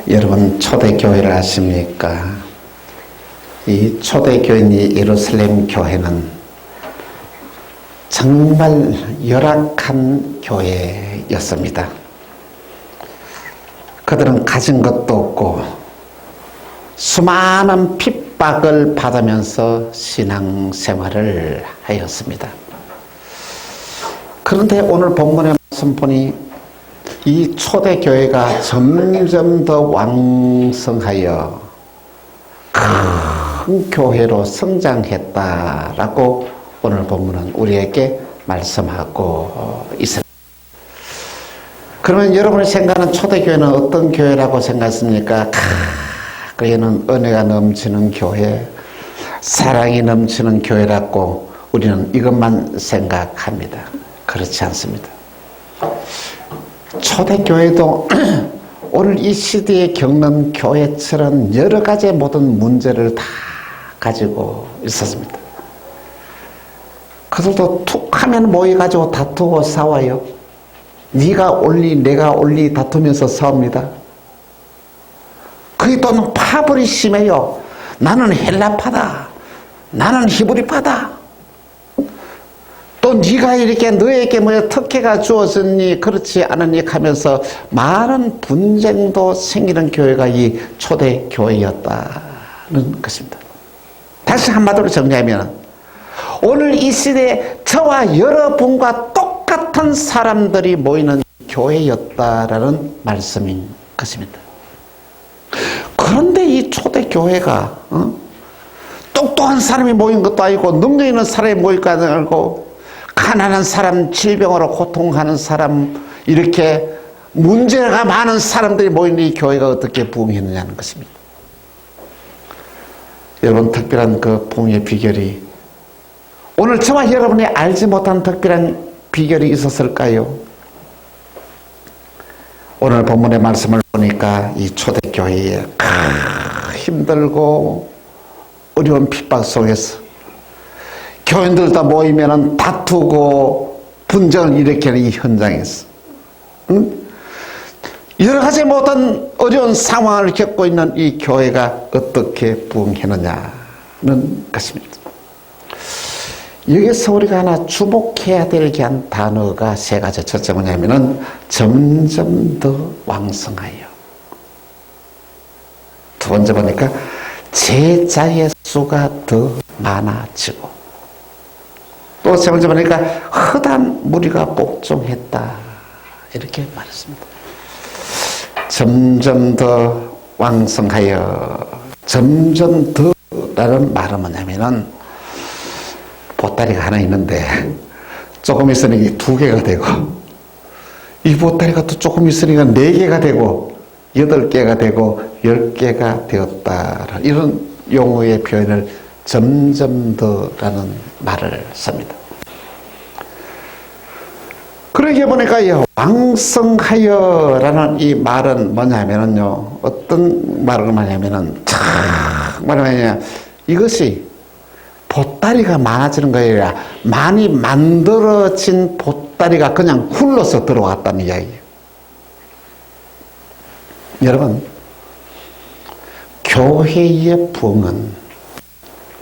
여러분 초대교회를 아십니까? 이 초대교인 이 예루살렘 교회는 정말 열악한 교회였습니다. 그들은 가진 것도 없고 수많은 핍박을 받으면서 신앙생활을 하였습니다. 그런데 오늘 본문의 말씀 보니 이 초대교회가 점점 더 왕성하여 큰 교회로 성장했다라고 오늘 본문은 우리에게 말씀하고 있습니다. 그러면 여러분이 생각하는 초대교회는 어떤 교회라고 생각하십니까? 그에는 은혜가 넘치는 교회, 사랑이 넘치는 교회라고 우리는 이것만 생각합니다. 그렇지 않습니다. 초대교회도 오늘 이 시대에 겪는 교회처럼 여러 가지 모든 문제를 다 가지고 있었습니다. 그들도 툭 하면 모여가지고 다투고 싸워요. 네가 올리 내가 올리 다투면서 싸웁니다. 그게 또는 파벌이 심해요. 나는 헬라파다. 나는 히브리파다. 또 네가 이렇게 너에게 뭐 특혜가 주어졌니 그렇지 않으니 하면서 많은 분쟁도 생기는 교회가 이 초대교회였다는 것입니다. 다시 한마디로 정리하면 오늘 이 시대에 저와 여러분과 똑같은 사람들이 모이는 교회였다라는 말씀인 것입니다. 그런데 이 초대교회가 똑똑한 사람이 모인 것도 아니고 능력 있는 사람이 모일 것도 아니고 가난한 사람, 질병으로 고통하는 사람, 이렇게 문제가 많은 사람들이 모이는 이 교회가 어떻게 부흥했느냐는 것입니다. 여러분, 특별한 그 부흥의 비결이 오늘 저와 여러분이 알지 못한 특별한 비결이 있었을까요? 오늘 본문의 말씀을 보니까 이 초대교회에 힘들고 어려운 핍박 속에서 교인들 다 모이면 다투고 분쟁을 일으키는 이 현장에서 여러 가지 모든 어려운 상황을 겪고 있는 이 교회가 어떻게 부흥했느냐는 것입니다. 여기서 우리가 하나 주목해야 될 단어가 세 가지. 첫째 뭐냐면은 점점 더 왕성하여. 두 번째 보니까 제자의 수가 더 많아지고. 또 세 번째 보니까 흑암 무리가 복종했다. 이렇게 말했습니다. 점점 더 왕성하여. 점점 더라는 말은 뭐냐면은 보따리가 하나 있는데 조금 있으니까 두 개가 되고 이 보따리가 또 조금 있으니까 네 개가 되고 8개가 되고 10개가 되었다. 이런 용어의 표현을 점점 더라는 말을 씁니다. 그러게 보니까 왕성하여라는 이 말은 뭐냐면요, 어떤 말을 하냐면은 말하냐, 이것이 보따리가 많아지는 거에 아니라 많이 만들어진 보따리가 그냥 굴러서 들어왔다는 이야기예요. 여러분, 교회의 부흥은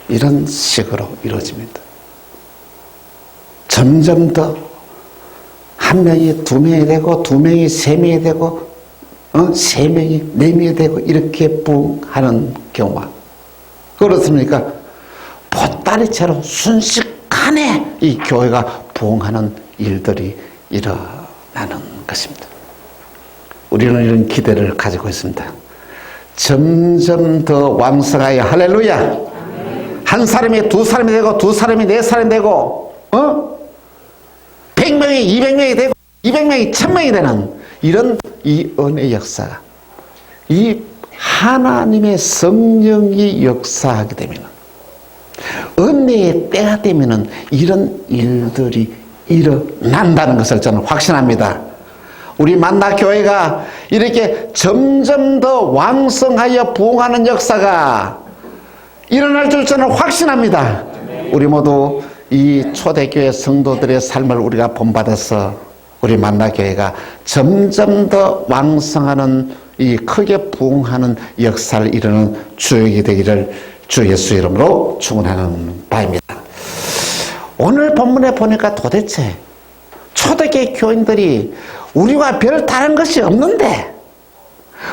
이런 식으로 이루어집니다. 점점 더 한 명이 2명이 되고 2명이 3명이 되고 3명이 4명이 되고 이렇게 부흥하는 경우가 그렇습니까? 보따리채로 순식간에 이 교회가 부흥하는 일들이 일어나는 것입니다. 우리는 이런 기대를 가지고 있습니다. 점점 더 왕성하여. 할렐루야. 한 사람이 2사람이 되고 2사람이 4사람이 되고 100명이 200명이 되고 200명이 1000명이 되는 이런 이 은혜의 역사가 이 하나님의 성령이 역사하게 되면 은혜의 때가 되면 이런 일들이 일어난다는 것을 저는 확신합니다. 우리 만나교회가 이렇게 점점 더 왕성하여 부흥하는 역사가 일어날 줄 저는 확신합니다. 우리 모두 이 초대교회 성도들의 삶을 우리가 본받아서 우리 만나교회가 점점 더 왕성하는 이 크게 부흥하는 역사를 이루는 주역이 되기를 주 예수 이름으로 축원하는 바입니다. 오늘 본문에 보니까 도대체 초대교회 교인들이 우리와 별 다른 것이 없는데,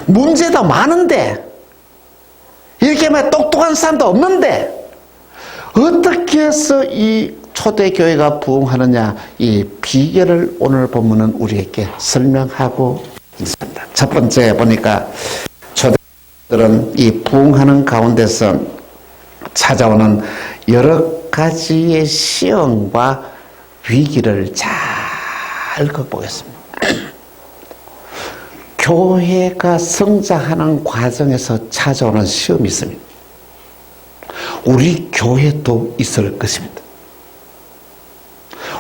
문제도 많은데, 이렇게 막 똑똑한 사람도 없는데, 어떻게 해서 이 초대교회가 부흥하느냐, 이 비결을 오늘 본문은 우리에게 설명하고 있습니다. 첫 번째 보니까 초대교회들은 이 부흥하는 가운데서 찾아오는 여러 가지의 시험과 위기를 잘 극복했습니다. 교회가 성장하는 과정에서 찾아오는 시험이 있습니다. 우리 교회도 있을 것입니다.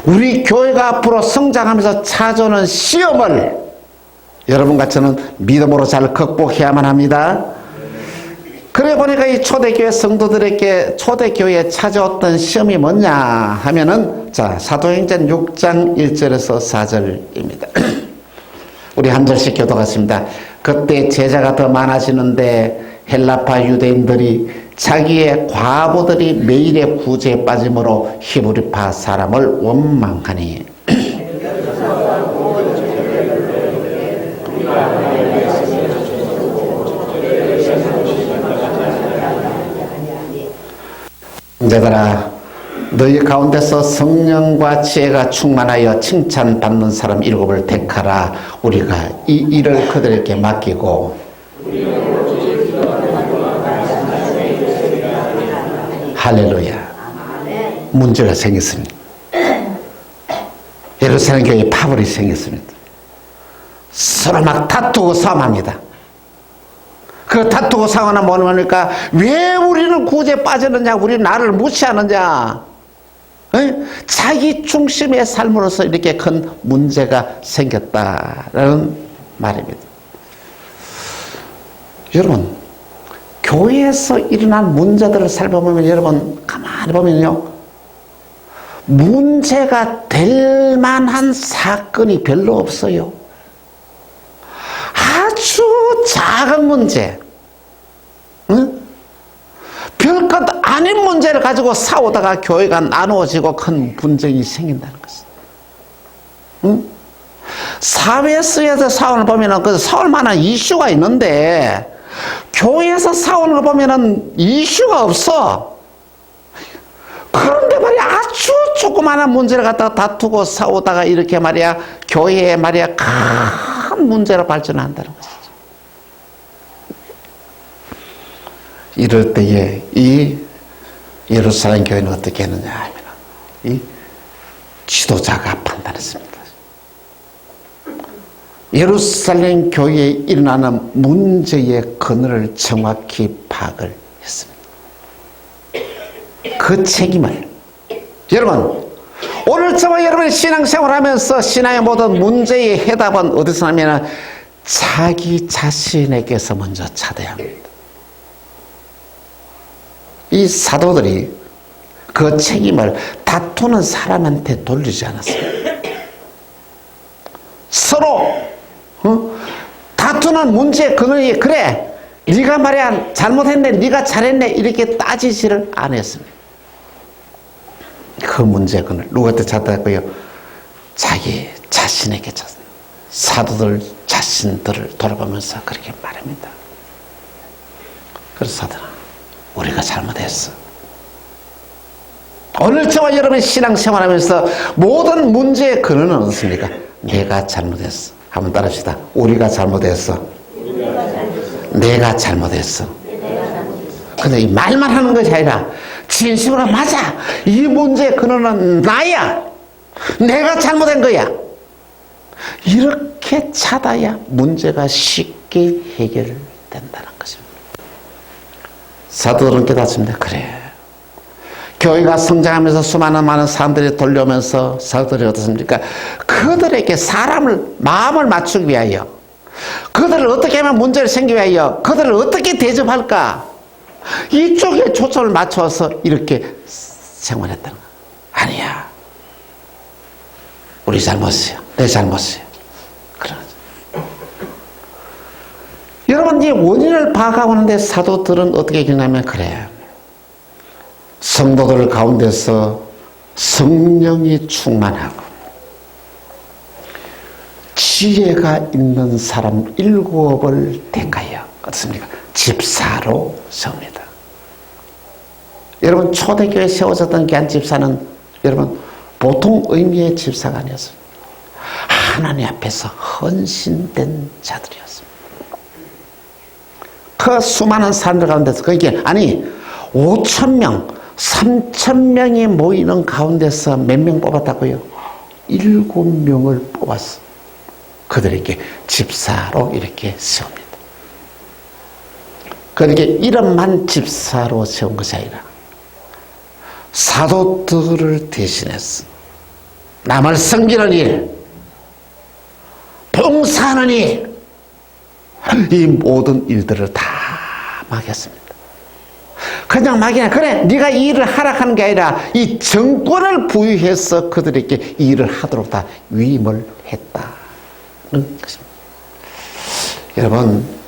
우리 교회가 앞으로 성장하면서 찾아오는 시험을 여러분과 저는 믿음으로 잘 극복해야만 합니다. 그래 보니까 이 초대교회 성도들에게 초대교회에 찾아왔던 시험이 뭐냐 하면은, 자, 사도행전 6장 1절에서 4절입니다. 우리 한 절씩 교독하겠습니다. 그때 제자가 더 많아지는데 헬라파 유대인들이 자기의 과부들이 매일의 구제에 빠짐으로 히브리파 사람을 원망하니 형제들아, 너희 가운데서 성령과 지혜가 충만하여 칭찬받는 사람 7을 택하라. 우리가 이 일을 그들에게 맡기고 할렐루야. 문제가 생겼습니다. 예루살렘 교회에 파벌이 생겼습니다. 서로 막 다투고 싸움합니다. 그 다투고 싸우는 뭐니까, 왜 우리는 구제에 빠졌느냐, 우리 나를 무시하느냐, 자기 중심의 삶으로서 이렇게 큰 문제가 생겼다라는 말입니다. 여러분, 교회에서 일어난 문제들을 살펴보면, 여러분 가만히 보면요, 문제가 될 만한 사건이 별로 없어요. 아주 작은 문제, 별것 아닌 문제를 가지고 싸우다가 교회가 나누어지고 큰 분쟁이 생긴다는 것입니다. 사회에서 싸우는 거 보면은 그 싸울 만한 이슈가 있는데, 교회에서 싸우는 거 보면은 이슈가 없어. 그런데 말이야, 아주 조그마한 문제를 갖다가 다투고 싸우다가 이렇게 말이야, 교회에 말이야, 큰 문제로 발전한다는 것이죠. 이럴 때에 이 예루살렘 교회는 어떻게 했느냐 하면, 이 지도자가 판단했습니다. 예루살렘 교회에 일어나는 문제의 근원을 정확히 파악을 했습니다. 그 책임을, 여러분, 오늘 저와 여러분이 신앙생활을 하면서 신앙의 모든 문제의 해답은 어디서 나면 자기 자신에게서 먼저 찾아야 합니다. 이 사도들이 그 책임을 다투는 사람한테 돌리지 않았습니다. 서로 다투는 문제의 근원이, 그래 네가 말이야 잘못했네, 네가 잘했네, 이렇게 따지지를 안 했습니다. 그 문제의 근원 누구한테 찾았고요? 자기 자신에게 찾았습니다. 사도들 자신들을 돌아보면서 그렇게 말합니다. 그래서 사도는 우리가 잘못했어. 오늘 저와 여러분이 신앙생활하면서 모든 문제의 근원은 어떻습니까? 내가 잘못했어. 한번 따라합시다. 우리가 잘못했어. 내가 잘못했어. 근데 이 말만 하는 것이 아니라 진심으로, 맞아, 이 문제의 근원은 나야, 내가 잘못한 거야, 이렇게 찾아야 문제가 쉽게 해결된다는 것입니다. 사도들은 깨닫습니다. 그래, 교회가 성장하면서 수많은 많은 사람들이 돌려오면서 사도들이 어떻습니까? 그들에게 사람을, 마음을 맞추기 위하여, 그들을 어떻게 하면 문제를 생기기 위하여 그들을 어떻게 대접할까, 이쪽에 초점을 맞춰서 이렇게 생활했다는 거야. 아니야, 우리 잘못이야, 내 잘못이야. 그러죠. 여러분, 이 원인을 파악하는데 사도들은 어떻게 경험하면 그래. 성도들 가운데서 성령이 충만하고 지혜가 있는 사람 7을 택하여 어떻습니까? 집사로 세웁니다. 여러분, 초대교회에 세워졌던 귀한 집사는 여러분 보통 의미의 집사가 아니었습니다. 하나님 앞에서 헌신된 자들이었습니다. 그 수많은 사람들 가운데서 그게 아니 5,000명 3,000명이 모이는 가운데서 몇 명 뽑았다고요? 7명을 뽑았어. 그들에게 집사로 이렇게 세웁니다. 그렇게 이름만 집사로 세운 것이 아니라 사도들을 대신해서 남을 섬기는 일, 봉사하는 일, 이 모든 일들을 다 맡겼습니다. 그냥 막이나 그래 네가 이 일을 하라 하는 게 아니라 이 정권을 부여해서 그들에게 이 일을 하도록 다 위임을 했다는 것입니다. 여러분,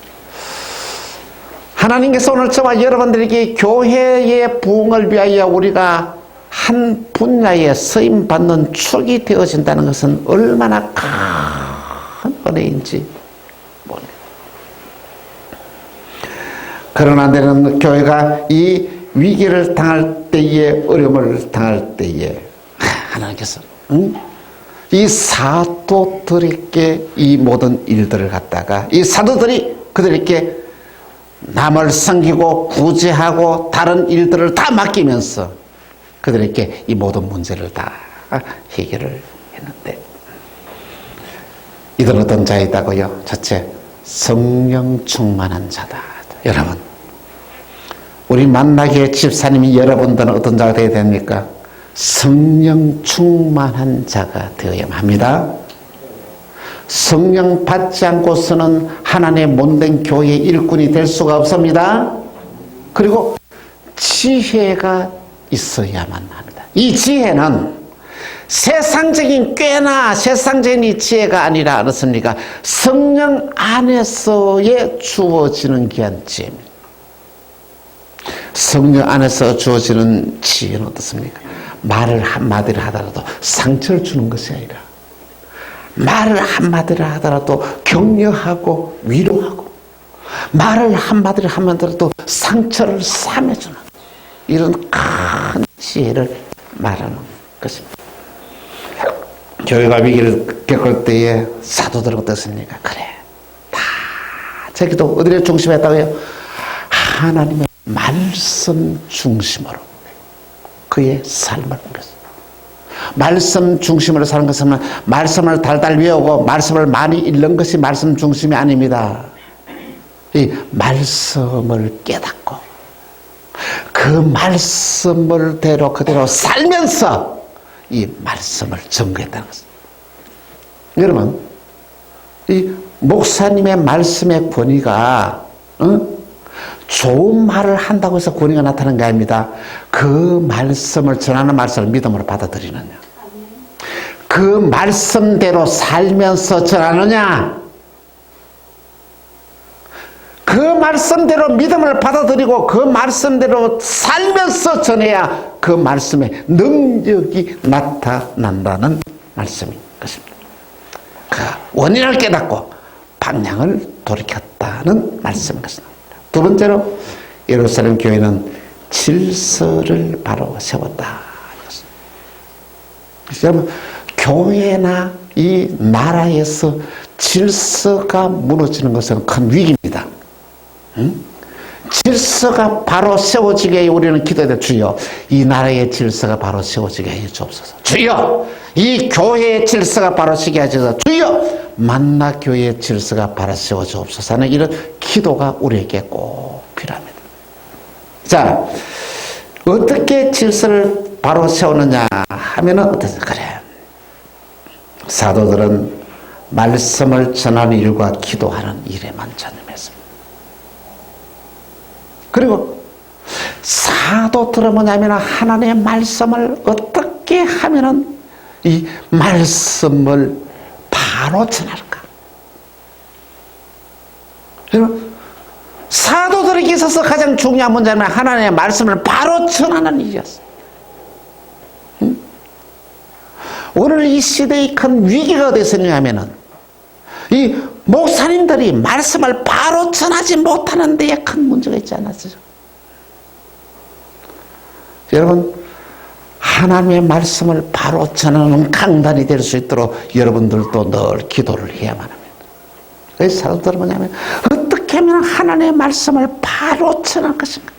하나님께서 오늘 저와 여러분들에게 교회의 부흥을 위하여 우리가 한 분야에 쓰임받는 축이 되어진다는 것은 얼마나 큰 은혜인지 모릅니다. 그러나 내는 교회가 이 위기를 당할 때에, 어려움을 당할 때에 하나님께서 이 사도들에게 이 모든 일들을 갖다가 이 사도들이 그들에게 남을 섬기고 구제하고 다른 일들을 다 맡기면서 그들에게 이 모든 문제를 다 해결을 했는데, 이들은 어떤 자이다고요? 첫째, 성령 충만한 자다. 여러분, 우리 만나기의 집사님이 여러분들은 어떤 자가 되어야 됩니까? 성령 충만한 자가 되어야만 합니다. 성령 받지 않고서는 하나님의 못된 교회의 일꾼이 될 수가 없습니다. 그리고 지혜가 있어야만 합니다. 이 지혜는 세상적인 꾀나 세상적인 이 지혜가 아니라 어떻습니까? 성령 안에서의 주어지는 귀한 지혜입니다. 성령 안에서 주어지는 지혜는 어떻습니까? 말을 한마디를 하더라도 상처를 주는 것이 아니라 말을 한마디를 하더라도 격려하고 위로하고 말을 한마디를 하더라도 상처를 싸매주는 이런 큰 지혜를 말하는 것입니다. 교회가 위기를 겪을 때에 사도들은 어떻습니까? 그래, 다 저기도 어디를 중심했다고요? 하나님의 말씀 중심으로 그의 삶을 꾸렸습니다. 말씀 중심으로 사는 것은 말씀을 달달 외우고 말씀을 많이 읽는 것이 말씀 중심이 아닙니다. 이 말씀을 깨닫고 그 말씀을 그대로 살면서 이 말씀을 전거했다는 것입니다. 여러분, 이 목사님의 말씀의 권위가 좋은 말을 한다고 해서 권위가 나타나는 게 아닙니다. 그 말씀을 전하는 말씀을 믿음으로 받아들이느냐, 그 말씀대로 살면서 전하느냐, 그 말씀대로 믿음을 받아들이고 그 말씀대로 살면서 전해야 그 말씀의 능력이 나타난다는 말씀인 것입니다. 그 원인을 깨닫고 방향을 돌이켰다는 말씀인 것입니다. 두 번째로 예루살렘 교회는 질서를 바로 세웠다. 여러분, 교회나 이 나라에서 질서가 무너지는 것은 큰 위기입니다. 질서가 바로 세워지게 우리는 기도해야 주여, 이 나라의 질서가 바로 세워지게 해 주옵소서. 주여, 이 교회의 질서가 바로 서게 하셔서 주여, 만나교회의 질서가 바로 세워 주옵소서 하는 이런 기도가 우리에게 꼭 필요합니다. 자, 어떻게 질서를 바로 세우느냐 하면은 어떠세요? 그래, 사도들은 말씀을 전하는 일과 기도하는 일에만 전념했습니다. 그리고 사도들은 뭐냐면 하나님의 말씀을 어떻게 하면은 이 말씀을 바로 전할까? 여러분, 있어서 가장 중요한 문제는 하나님의 말씀을 바로 전하는 일이었어요. 오늘 이 시대의 큰 위기가 어디에 있느냐면은 이 목사님들이 말씀을 바로 전하지 못하는 데에 큰 문제가 있지 않았어요. 여러분, 하나님의 말씀을 바로 전하는 강단이 될 수 있도록 여러분들도 늘 기도를 해야만 합니다. 그래서 사도들은 뭐냐면 어떻게 하면 하나님의 말씀을 바로 전할 것인가.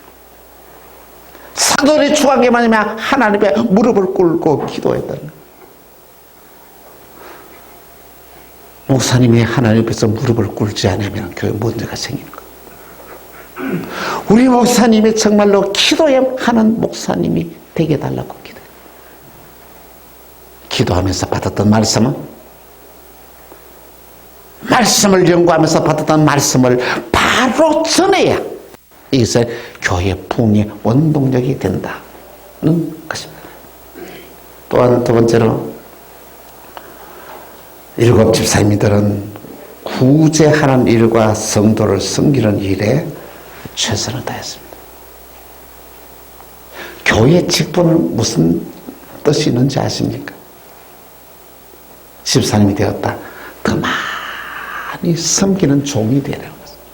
사도들이 추구한 게 뭐냐면 하나님의 무릎을 꿇고 기도했다는 거예요. 목사님이 하나님 앞에서 무릎을 꿇지 않으면 교회 문제가 생기는 거예요. 우리 목사님이 정말로 기도해 하는 목사님이 되게 달라고 기도해요. 기도하면서 받았던 말씀을 연구하면서 받았던 말씀을 바로 전해야 이것은 교회 부흥의 원동력이 된다는 것입니다. 또한 두 번째로 일곱 집사님들은 구제하는 일과 성도를 섬기는 일에 최선을 다했습니다. 교회 직분은 무슨 뜻이 있는지 아십니까? 집사님이 되었다. 더 많이 섬기는 종이 되는 것입니다.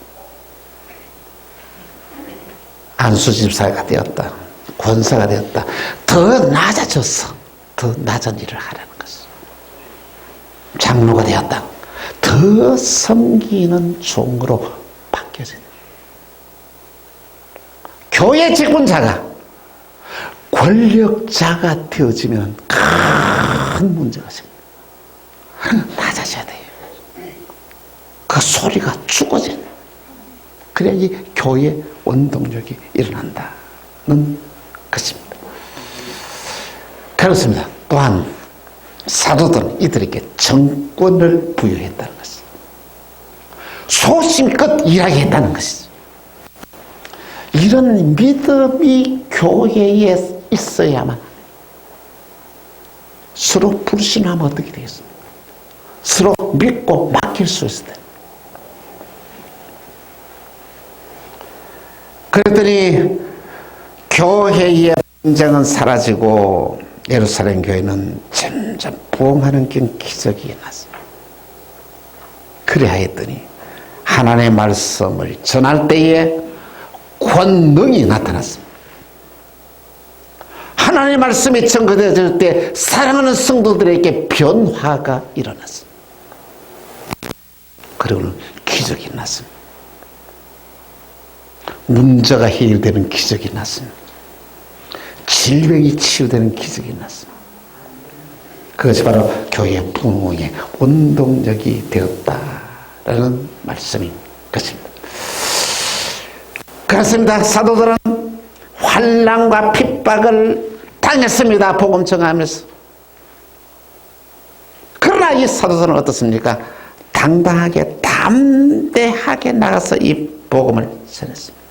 안수 집사가 되었다. 권사가 되었다. 더 낮아져서 더 낮은 일을 하라는 것입니다. 장로가 되었다. 더 섬기는 종으로 바뀌어져요. 교회 직분자가 권력자가 되어지면 큰 문제가 생깁니다. 낮아져야 돼요. 그 소리가 죽어져요. 그래야지 교회 원동력이 일어난다는 것입니다. 그렇습니다. 또한 사도들은 이들에게 정권을 부여했다는 것이죠. 소신껏 일하게 했다는 것이죠. 이런 믿음이 교회에 있어야만 서로 불신하면 어떻게 되겠습니까? 서로 믿고 맡길 수 있을 때. 그랬더니 교회의 분쟁은 사라지고 예루살렘 교회는 점점 부흥하는 기적이 일어났습니다. 그래 했더니 하나님의 말씀을 전할 때에 권능이 나타났습니다. 하나님의 말씀이 전거되어질 때 사랑하는 성도들에게 변화가 일어났습니다. 그리고는 기적이 났습니다. 문제가 해결되는 기적이 났습니다. 질병이 치유되는 기적이 났습니다. 그것이 바로 교회의 부흥의 원동력이 되었다라는 말씀인 것입니다. 그렇습니다. 사도들은 환난과 핍박을 당했습니다. 복음 전하면서. 그러나 이 사도들은 어떻습니까? 당당하게 담대하게 나가서 이 복음을 전했습니다.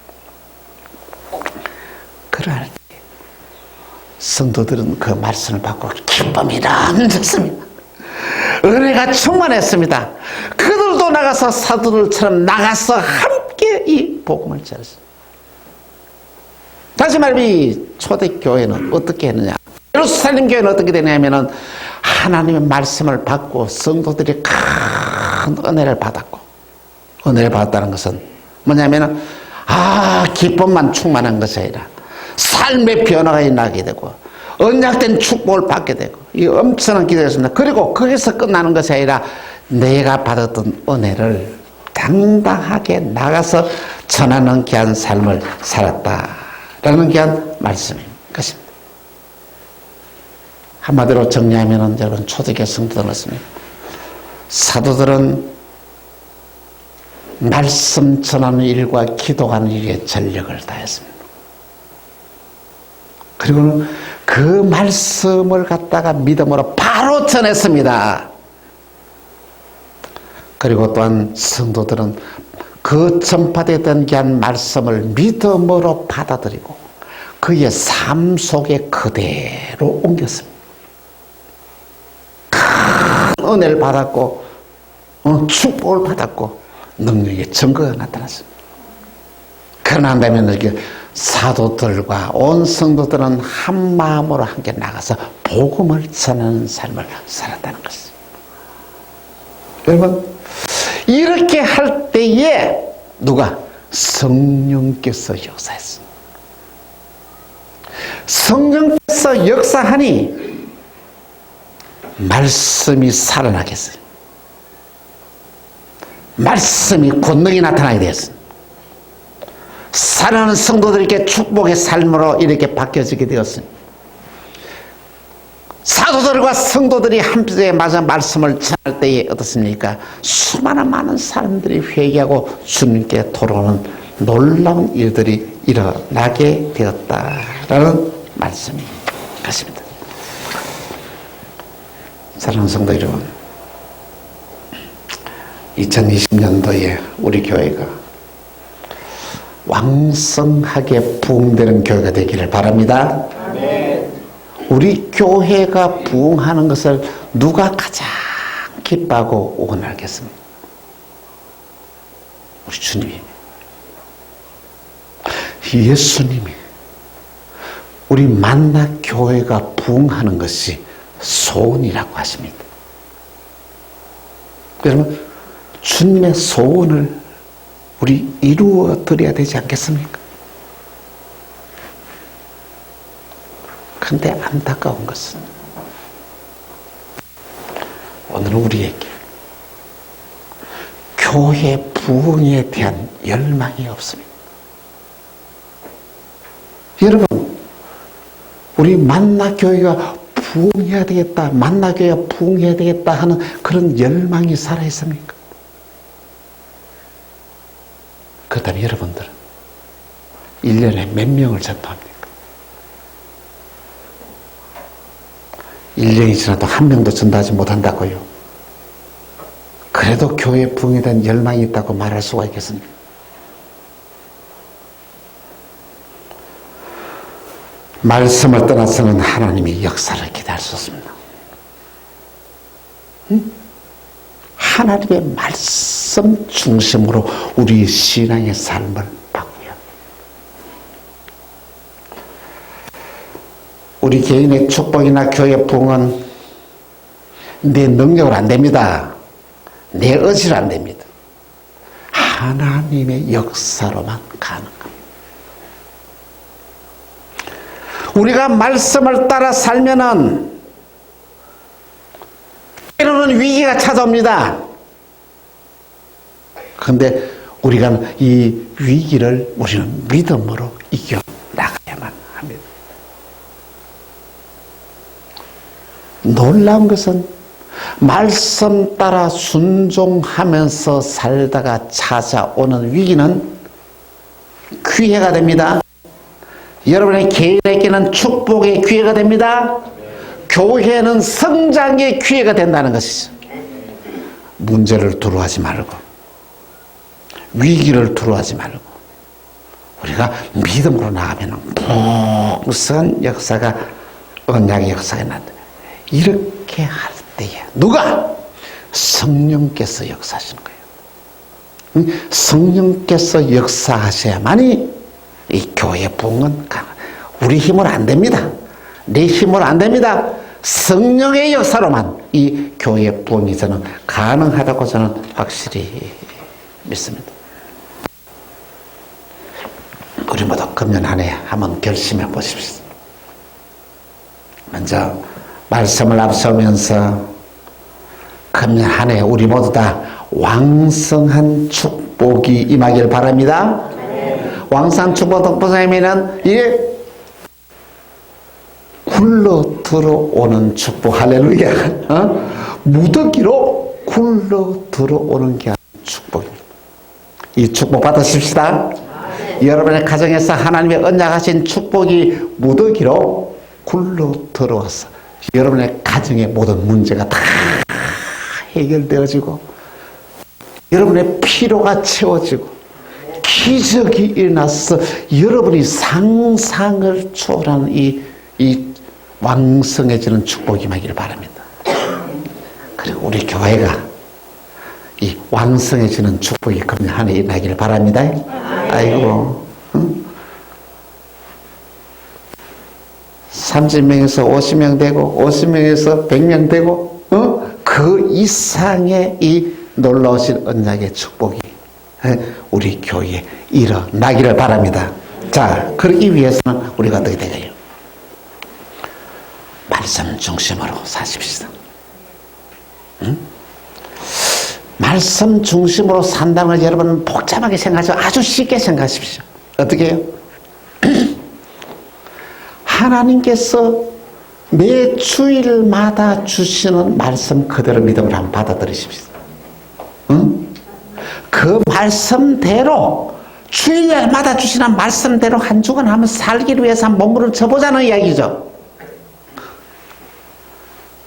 그럴 때 성도들은 그 말씀을 받고 기쁨이 넘쳤습니다. 은혜가 충만했습니다. 그들도 나가서 사도들처럼 나가서 함께 이 복음을 전했습니다. 다시 말하면 이 초대교회는 어떻게 했느냐, 예루살렘 교회는 어떻게 되냐면은 하나님의 말씀을 받고 성도들이 큰 은혜를 받았고, 은혜를 받았다는 것은 뭐냐면은 기쁨만 충만한 것이 아니라 삶의 변화가 나게 되고 언약된 축복을 받게 되고 이 엄청난 기도였습니다. 그리고 거기서 끝나는 것이 아니라 내가 받았던 은혜를 당당하게 나가서 전하는 귀한 삶을 살았다라는 귀한 말씀인 것입니다. 한마디로 정리하면 여러분, 초대교회 성도들은 그렇습니다. 사도들은 말씀 전하는 일과 기도하는 일에 전력을 다했습니다. 그리고는 그 말씀을 갖다가 믿음으로 바로 전했습니다. 그리고 또한 성도들은 그 전파되던 귀한 말씀을 믿음으로 받아들이고 그의 삶 속에 그대로 옮겼습니다. 큰 은혜를 받았고 축복을 받았고 능력의 증거가 나타났습니다. 그런다면 이렇게 사도들과 온 성도들은 한 마음으로 함께 나가서 복음을 전하는 삶을 살았다는 것이죠. 여러분, 이렇게 할 때에 누가? 성령께서 역사했습니다. 성령께서 역사하니 말씀이 살아나겠어요. 말씀이 권능이 나타나게 되었습니다. 사랑하는 성도들에게 축복의 삶으로 이렇게 바뀌어지게 되었습니다. 사도들과 성도들이 함께 맞아 말씀을 전할 때에 어떻습니까? 수많은 많은 사람들이 회개하고 주님께 돌아오는 놀라운 일들이 일어나게 되었다라는 말씀이 것입니다. 사랑하는 성도 여러분, 2020년도에 우리 교회가 왕성하게 부흥되는 교회가 되기를 바랍니다. 우리 교회가 부흥하는 것을 누가 가장 기뻐하고 응원하겠습니까? 우리 주님이, 예수님이 우리 만나 교회가 부흥하는 것이 소원이라고 하십니다. 여러분, 주님의 소원을 우리 이루어 드려야 되지 않겠습니까? 그런데 안타까운 것은 오늘은 우리에게 교회 부흥에 대한 열망이 없습니다. 여러분, 우리 만나교회가 부흥해야 되겠다, 만나교회가 부흥해야 되겠다 하는 그런 열망이 살아있습니까? 그렇다면 여러분들은 1년에 몇 명을 전도합니까? 1년이 지나도 한 명도 전도하지 못한다고요? 그래도 교회 부흥에 대한 열망이 있다고 말할 수가 있겠습니까? 말씀을 떠나서는 하나님의 역사를 기대할 수 없습니다. 하나님의 말씀 중심으로 우리 신앙의 삶을 바꾸어야 합니다. 우리 개인의 축복이나 교회 부흥은 내 능력으로 안 됩니다. 내 의지로 안 됩니다. 하나님의 역사로만 가능합니다. 우리가 말씀을 따라 살면은 때로는 위기가 찾아옵니다. 그런데 우리가 이 위기를 우리는 믿음으로 이겨나가야만 합니다. 놀라운 것은 말씀 따라 순종하면서 살다가 찾아오는 위기는 기회가 됩니다. 여러분의 개인에게는 축복의 기회가 됩니다. 교회는 성장의 기회가 된다는 것이죠. 문제를 두려워하지 말고, 위기를 두려워하지 말고, 우리가 믿음으로 나가면 풍성한 역사가, 언약의 역사가 난다. 이렇게 할 때에 누가? 성령께서 역사하시는 거예요. 성령께서 역사하셔야만이 이 교회 부흥은 우리 힘으로 안 됩니다. 내 힘으로 안 됩니다. 성령의 역사로만 이 교회 부흥이 저는 가능하다고 저는 확실히 믿습니다. 우리 모두 금년 한 해 한번 결심해 보십시오. 먼저 말씀을 앞서면서 금년 한 해 우리 모두 다 왕성한 축복이 임하길 바랍니다. 왕성 축복 덕분에는 이게 굴러 들어오는 축복, 할렐루야. 무더기로 굴러 들어오는 게 축복입니다. 이 축복 받으십시다. 여러분의 가정에서 하나님의 언약하신 축복이 무더기로 굴러 들어와서 여러분의 가정의 모든 문제가 다 해결되어지고 여러분의 피로가 채워지고 기적이 일어나서 여러분이 상상을 초월하는 이 왕성해지는 축복이 임하기를 바랍니다. 그리고 우리 교회가 이 왕성해지는 축복이 금년 한 해 일어나기를 바랍니다. 아이고, 30명에서 50명 되고 50명에서 100명 되고 그 이상의 이 놀라우신 언약의 축복이 우리 교회에 일어나기를 바랍니다. 자, 그러기 위해서는 우리가 어떻게 되겠어요? 말씀 중심으로 사십시다. 응? 말씀 중심으로 산다는 걸 여러분 복잡하게 생각하시고 아주 쉽게 생각하십시오. 어떻게 해요? 하나님께서 매 주일마다 주시는 말씀 그대로 믿음을 한번 받아들이십시오. 응? 그 말씀대로 주일마다 주시는 말씀대로 한 주간 한번 살기를 위해서 한번 몸부림 쳐보자는 이야기죠.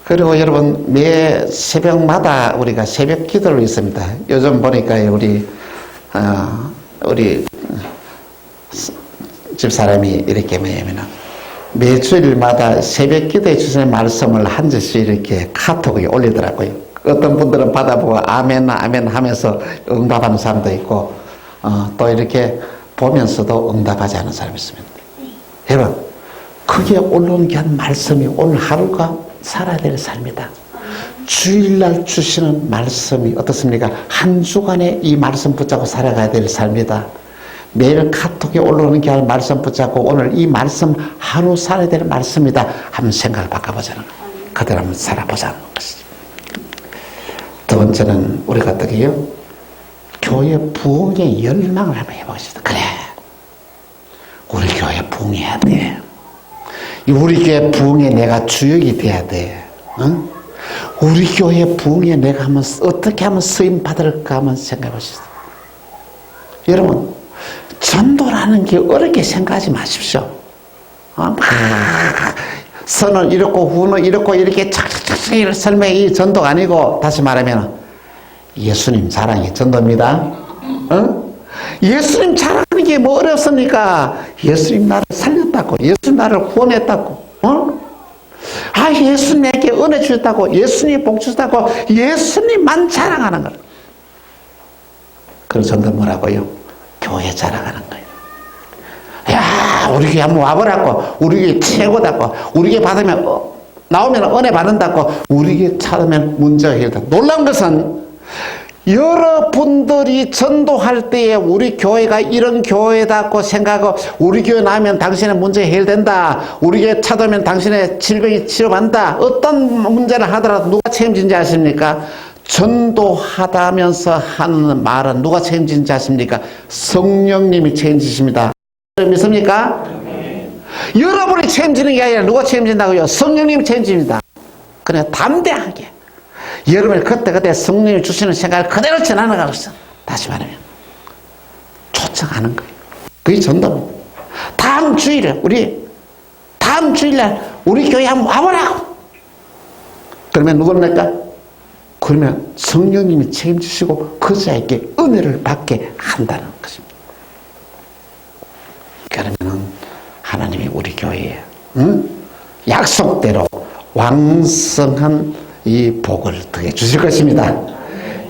그리고 여러분 매 새벽마다 우리가 새벽 기도를 있습니다. 요즘 보니까 우리 집사람이 이렇게 뭐냐면은 매주일마다 새벽 기도해 주시는 말씀을 한 절씩 이렇게 카톡에 올리더라고요. 어떤 분들은 받아보고 아멘 아멘 하면서 응답하는 사람도 있고 또 이렇게 보면서도 응답하지 않은 사람이 있습니다. 여러분 크게 올라온 말씀이 오늘 하루가 살아야 될 삶이다. 주일날 주시는 말씀이 어떻습니까? 한 주간에 이 말씀 붙잡고 살아가야 될 삶이다. 매일 카톡에 올라오는 게 아니라 말씀 붙잡고 오늘 이 말씀 하루 살아야 될 말씀이다. 한번 생각을 바꿔보자는 거예요. 그대로 한번 살아보자는 것이죠. 두 번째는 우리가 어떻게 해요? 교회 부흥의 열망을 한번 해보시다. 그래, 우리 교회 부흥해야 돼. 우리 교회 부흥에 내가 주역이 돼야 돼. 응? 우리 교회 부흥에 내가 한번 어떻게 하면 쓰임 받을까 한번 생각해 보시죠. 여러분, 전도라는 게 어렵게 생각하지 마십시오. 선은 이렇고 후는 이렇고 이렇게 착착착 설명이 이 전도가 아니고, 다시 말하면 예수님 자랑이 전도입니다. 예수님 자랑하는 게 뭐 어렵습니까? 예수님 나를 살렸다고, 예수님 나를 구원했다고, 예수님 내게 은혜 주셨다고, 예수님 복 주셨다고, 예수님만 자랑하는 거예요. 그래서 전도 뭐라고요? 교회 자랑하는 거예요. 야, 우리 교회 한번 와보라고, 우리 교회 최고다고, 우리 교회 받으면 나오면 은혜 받는다고, 우리 교회 찾으면 문제가 해결된다. 놀라운 것은 여러분들이 전도할 때에 우리 교회가 이런 교회다고 생각하고, 우리 교회 나오면 당신의 문제 해결된다, 우리 교회 찾으면 당신의 질병이 치료받는다, 어떤 문제를 하더라도 누가 책임진지 아십니까? 전도하다면서 하는 말은 누가 책임진지 아십니까? 성령님이 책임지십니다. 믿습니까? 여러분이 책임지는 게 아니라 누가 책임진다고요? 성령님이 책임집니다. 그냥 담대하게 여러분이 그때그때 성령이 주시는 생각을 그대로 전하는 것은, 다시 말하면 초청하는 거예요. 그게 전도입니다. 다음 주일날 우리 교회 한번 와보라고. 그러면 누굽니까? 그러면 성령님이 책임지시고 그 자에게 은혜를 받게 한다는 것입니다. 그러면 하나님이 우리 교회에 약속대로 왕성한 이 복을 더해 주실 것입니다.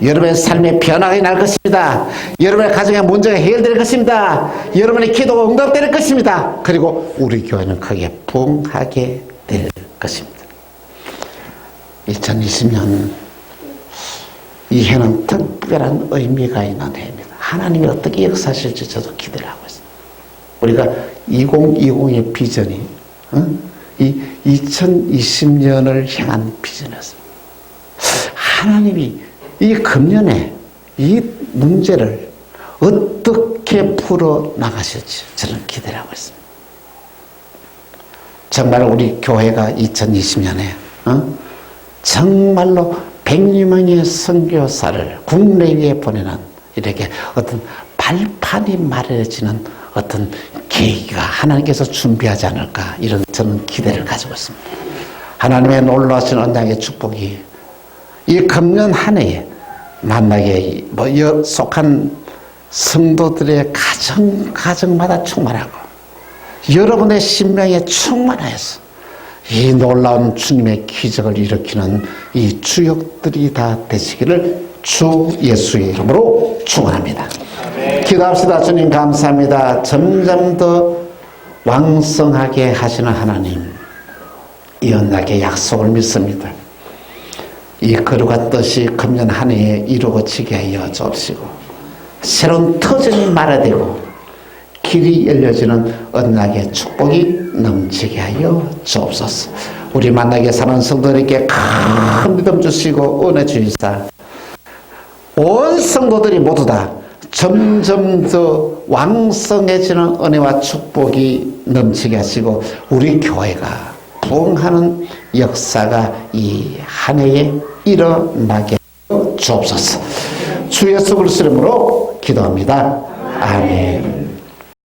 여러분의 삶의 변화가 날 것입니다. 여러분의 가정의 문제가 해결될 것입니다. 여러분의 기도가 응답될 것입니다. 그리고 우리 교회는 크게 부흥하게 될 것입니다. 2020년 이 해는 특별한 의미가 있는 해입니다. 하나님이 어떻게 역사하실지 저도 기대를 하고 있습니다. 우리가 2020의 비전이 이 2020년을 향한 비전이었습니다. 하나님이 이 금년에 이 문제를 어떻게 풀어나가실지 저는 기대를 하고 있습니다. 정말 우리 교회가 2020년에 정말로 100여 명의 선교사를 국내에 보내는 이렇게 어떤 발판이 마련해지는 어떤 계기가 하나님께서 준비하지 않을까, 이런 저는 기대를 가지고 있습니다. 하나님의 놀라우신 언약의 축복이 이 금년 한 해에 만나게 속한 성도들의 가정마다 충만하고 여러분의 심령에 충만하여서 이 놀라운 주님의 기적을 일으키는 이 주역들이 다 되시기를 주 예수의 이름으로 축원합니다. 기도합시다. 주님 감사합니다. 점점 더 왕성하게 하시는 하나님, 이 언약의 약속을 믿습니다. 이 거룩한 뜻이 금년 한 해에 이루어지게 하여 주옵시고 새로운 터전이 마련되고 길이 열려지는 언약의 축복이 넘치게 하여 주옵소서. 우리 만나게 사는 성도들에게 큰 믿음 주시고 은혜 주시사 온 성도들이 모두 다 점점 더 왕성해지는 은혜와 축복이 넘치게 하시고 우리 교회가 부흥하는 역사가 이 한 해에 일어나게 주옵소서. 주 예수 그리스도 이름으로 기도합니다. 아멘.